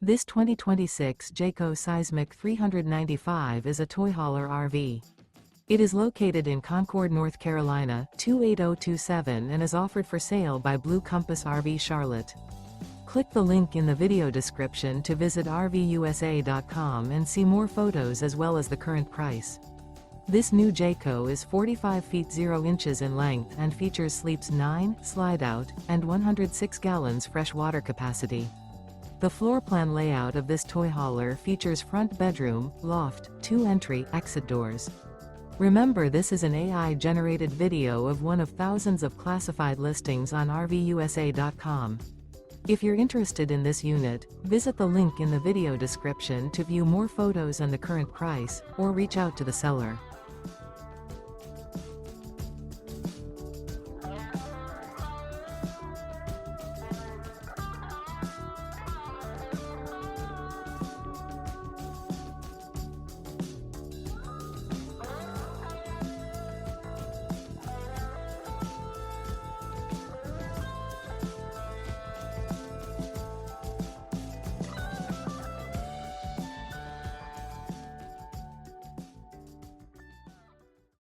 This 2026 Jayco Seismic 395 is a toy hauler RV. It is located in Concord, North Carolina, 28027 and is offered for sale by Blue Compass RV Charlotte. Click the link in the video description to visit RVUSA.com and see more photos as well as the current price. This new Jayco is 45 feet 0 inches in length and features sleeps 9, slide-out, and 106 gallons fresh water capacity. The floor plan layout of this toy hauler features front bedroom, loft, 2 entry, exit doors. Remember, this is an AI-generated video of one of thousands of classified listings on RVUSA.com. If you're interested in this unit, visit the link in the video description to view more photos and the current price, or reach out to the seller.